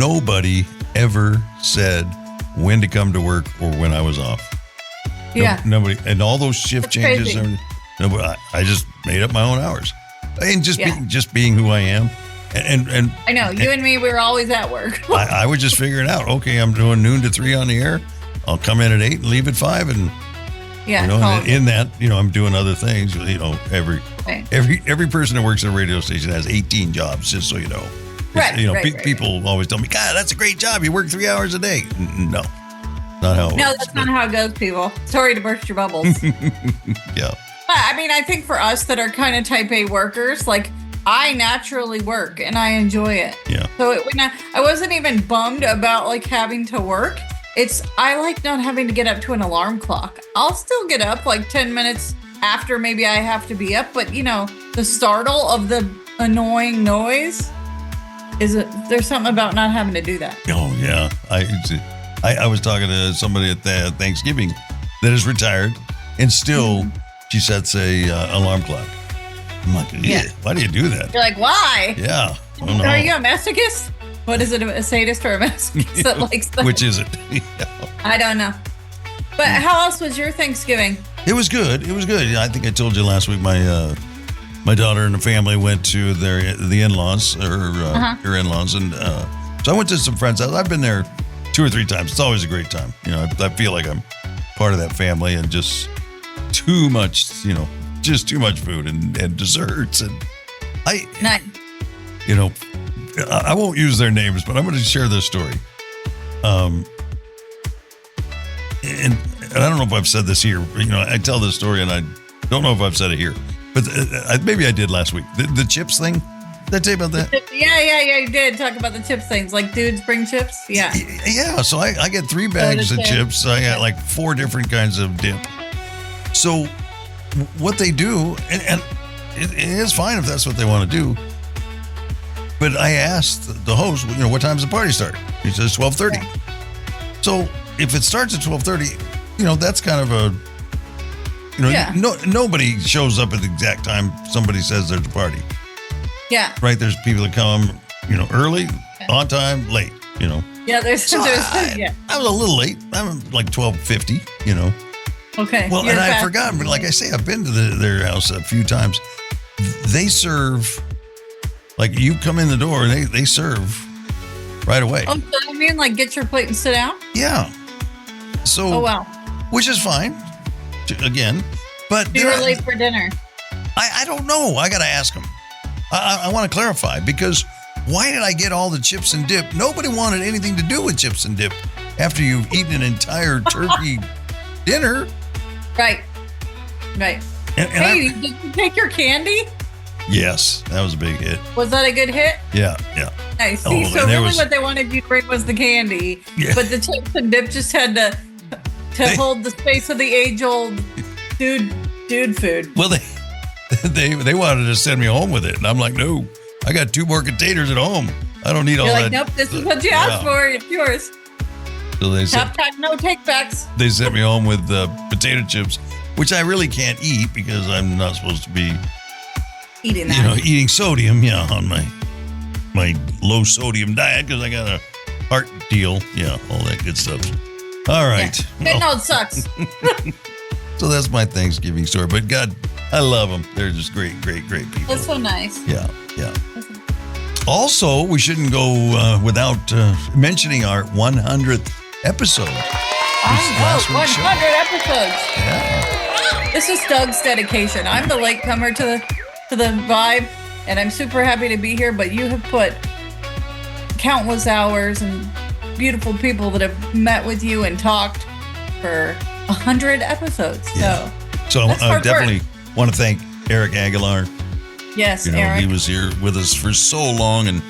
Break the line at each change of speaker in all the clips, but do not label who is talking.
nobody ever said when to come to work or when I was off.
Yeah.
Nobody, and all those shift changes.
Crazy.
Nobody, I just made up my own hours, and just being who I am. And
I know you and me, we were always at work.
I would just figure it out. Okay, I'm doing noon to 3 on the air. I'll come in at 8 and leave at 5, and in that, I'm doing other things. Every person that works at a radio station has 18 jobs, just so you know. People always tell me, God, that's a great job. You work 3 hours a day. No, not how it works.
No, that's not how it goes, people. Sorry to burst your bubbles.
Yeah.
But, I mean, I think for us that are kind of type A workers, like, I naturally work and I enjoy it.
Yeah.
So I wasn't even bummed about like having to work. I like not having to get up to an alarm clock. I'll still get up like 10 minutes after maybe I have to be up, but the startle of the annoying noise there's something about not having to do that.
Oh yeah. I was talking to somebody at Thanksgiving that is retired and still she sets a alarm clock. I'm like, why do you do that?
You're like, why?
Yeah.
Are you a masochist? What is it, a sadist or a masochist that likes that?
Which is it?
I don't know. But how else was your Thanksgiving?
It was good. I think I told you last week my daughter and the family went to the in-laws, her in-laws, and so I went to some friends' house. I've been there 2 or 3 times. It's always a great time. I feel like I'm part of that family, and just too much, just too much food and desserts, and
Nice.
I won't use their names, but I'm going to share this story. And I don't know if I've said this here. I tell this story, and I don't know if I've said it here, but maybe I did last week. The chips thing. Did I tell you about that?
Yeah, you did talk about the chips things, like dudes bring chips. Yeah.
Yeah. So I get 3 bags of chips. I got like 4 different kinds of dip. So what they do, and it is fine if that's what they want to do. But I asked the host, what time's the party start? He says 12:30. Yeah. So if it starts at 12:30, that's kind of a, nobody shows up at the exact time somebody says there's a party.
Yeah.
Right. There's people that come, early, on time, late.
Yeah.
I was a little late. I'm like 12:50.
Okay.
Well, and I forgot, but like I say, I've been to their house a few times. They serve, like you come in the door and they serve right away.
Oh, so you mean like get your plate and sit down?
Yeah. So.
Oh, wow.
Which is fine, again. But
you were late for dinner.
I don't know. I got to ask them. I want to clarify, because why did I get all the chips and dip? Nobody wanted anything to do with chips and dip after you've eaten an entire turkey dinner.
Right. Hey, did you take your candy?
Yes, that was a big hit.
Was that a good hit?
Yeah.
Nice. See, so really what they wanted you to bring was the candy, but the chips and dip just had to hold the space of the age-old dude food.
Well, they wanted to send me home with it, and I'm like, no, I got 2 more containers at home. I don't need all that.
Nope, this is what you asked for. It's yours.
So they said,
no take-backs.
They sent me home with potato chips, which I really can't eat because I'm not supposed to be
eating that.
Eating sodium, on my low sodium diet, because I got a heart deal, all that good stuff. All right.
Yeah. No, it sucks.
So that's my Thanksgiving story. But God, I love them. They're just great people.
That's so nice.
Yeah. Also, we shouldn't go without mentioning our 100th episode.
I know, 100 episodes.
Yeah.
This is Doug's dedication. I'm the latecomer to the vibe, and I'm super happy to be here, but you have put countless hours and beautiful people that have met with you and talked for 100 episodes.
So I definitely want to thank Eric Aguilar.
Yes, Eric.
He was here with us for so long, and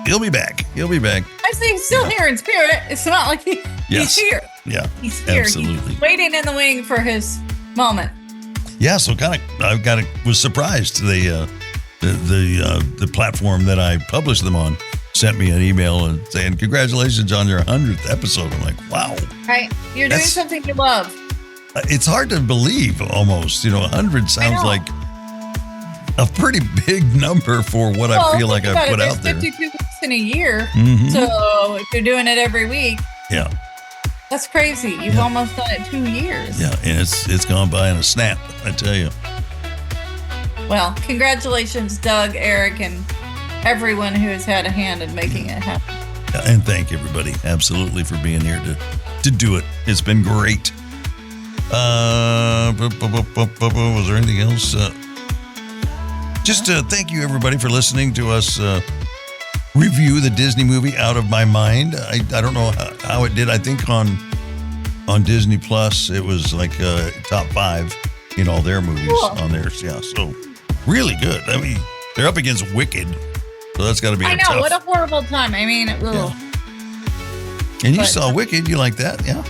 he'll be back.
I say he's still here in spirit. It's not like he's here.
Yeah,
he's here.
Absolutely.
He's waiting in the wing for his moment.
Yeah, so I was surprised. The platform that I published them on sent me an email and saying, congratulations on your 100th episode. I'm like, wow.
Right. You're doing something you love.
It's hard to believe almost. 100 sounds like a pretty big number for what I feel like I've put out there.
52 weeks in a year.
Mhm.
So if you're doing it every week,
Yeah.
that's crazy. You've almost done it 2 years.
Yeah. And it's gone by in a snap, I tell you.
Well, congratulations, Doug, Eric, and everyone who has had a hand in making it happen.
Yeah, and thank everybody absolutely for being here to do it. It's been great. Was there anything else? Just thank you everybody for listening to us review the Disney movie Out of My Mind. I don't know how it did. I think on Disney Plus it was like top 5 in all their movies on theirs. Yeah, so really good. I mean, they're up against Wicked, so that's got to be.
I know,
tough.
what a horrible time. I mean,
Yeah. And you saw Wicked, you like that, yeah?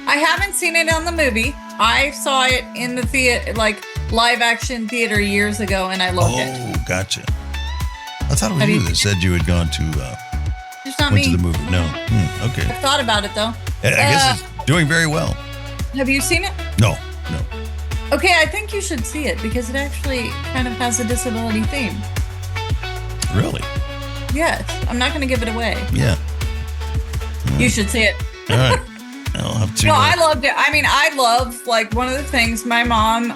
I haven't seen it on the movie. I saw it in the theater, like live action theater years ago, and I loved it.
Oh, gotcha. I thought it was you that said you had gone to
It's not
went
me.
to the movie. No, okay.
I've thought about it though.
I guess it's doing very well.
Have you seen it?
No.
Okay, I think you should see it because it actually kind of has a disability theme.
Really?
Yes, I'm not going to give it away.
Yeah.
You should see it.
All right. I'll have to.
No, I loved it. I mean, I love, like, one of the things my mom,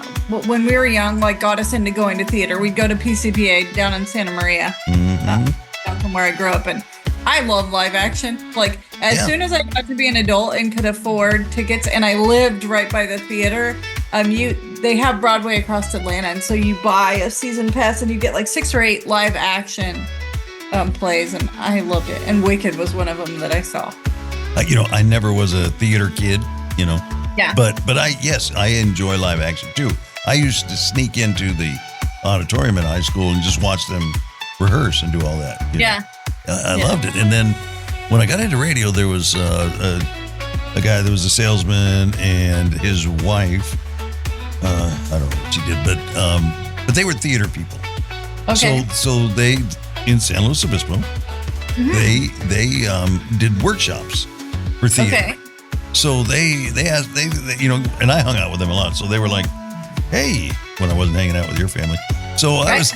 when we were young, like, got us into going to theater. We'd go to PCPA down in Santa Maria, down from where I grew up. And I love live action. Like, as soon as I got to be an adult and could afford tickets, and I lived right by the theater, they have Broadway across Atlanta. And so you buy a season pass and you get like 6 or 8 live action plays. And I loved it. And Wicked was one of them that I saw.
I never was a theater kid,
Yeah.
But I enjoy live action too. I used to sneak into the auditorium in high school and just watch them rehearse and do all that.
Yeah.
I loved it. And then when I got into radio, there was a guy that was a salesman and his wife. I don't know what she did, but they were theater people.
Okay.
So they in San Luis Obispo, they did workshops for theater.
Okay.
So they asked, and I hung out with them a lot. So they were like, "Hey," when I wasn't hanging out with your family. So I was.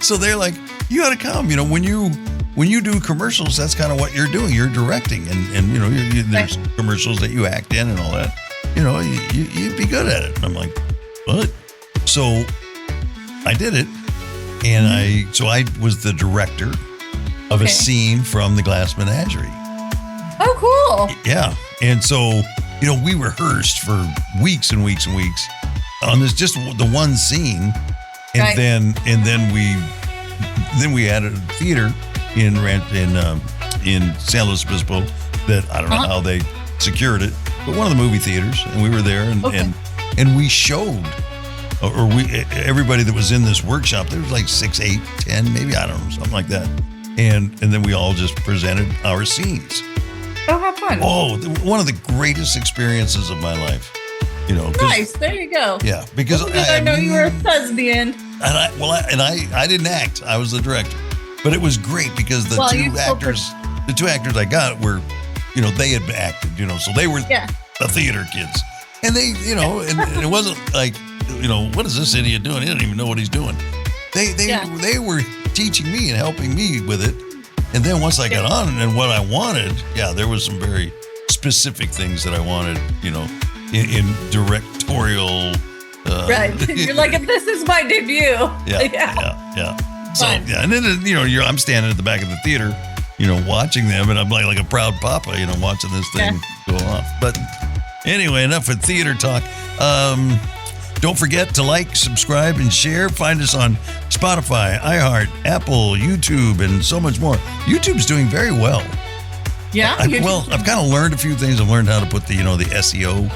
So they're like, "You got to come." When you do commercials, that's kind of what you're doing. You're directing, and there's commercials that you act in and all that. You'd be good at it. And I'm like, what? So I did it, and I was the director of a scene from The Glass Menagerie.
Oh, cool.
Yeah, and so we rehearsed for weeks and weeks and weeks on this just the one scene, and then we added a theater in San Luis Obispo that I don't know how they secured it, but one of the movie theaters, and we were there, and we showed, or everybody that was in this workshop, there was like 6, 8, 10, maybe, I don't know, something like that, and then we all just presented our scenes.
Oh, how fun!
Oh, one of the greatest experiences of my life.
Nice. There you go.
Yeah, because
I know you were a thespian.
And I didn't act. I was the director, but it was great because the two actors I got were, they had acted, so they were the theater kids, and they, and it wasn't like, what is this idiot doing? He doesn't even know what he's doing. They were teaching me and helping me with it, and then once I got on and what I wanted, there was some very specific things that I wanted, in directorial.
Right. You're like, if this is my debut.
Yeah. So, and then, I'm standing at the back of the theater, watching them, and I'm like a proud papa, watching this thing go off. But anyway, enough with theater talk. Don't forget to like, subscribe, and share. Find us on Spotify, iHeart, Apple, YouTube, and so much more. YouTube's doing very well.
Yeah.
I've kind of learned a few things. I've learned how to put the SEO,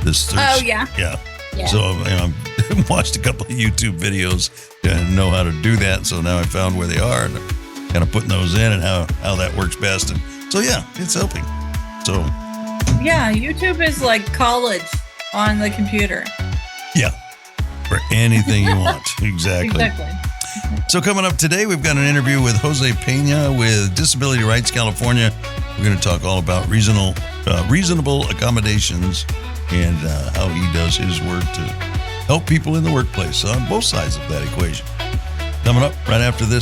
the search.
Oh, yeah.
Yeah. So, I've watched a couple of YouTube videos and know how to do that. So now I found where they are and kind of putting those in and how that works best. And so, it's helping. So.
Yeah, YouTube is like college on the computer.
Yeah. For anything you want. Exactly. So coming up today, we've got an interview with Jose Peña with Disability Rights California. We're going to talk all about reasonable accommodations and how he does his work to help people in the workplace on both sides of that equation. Coming up right after this.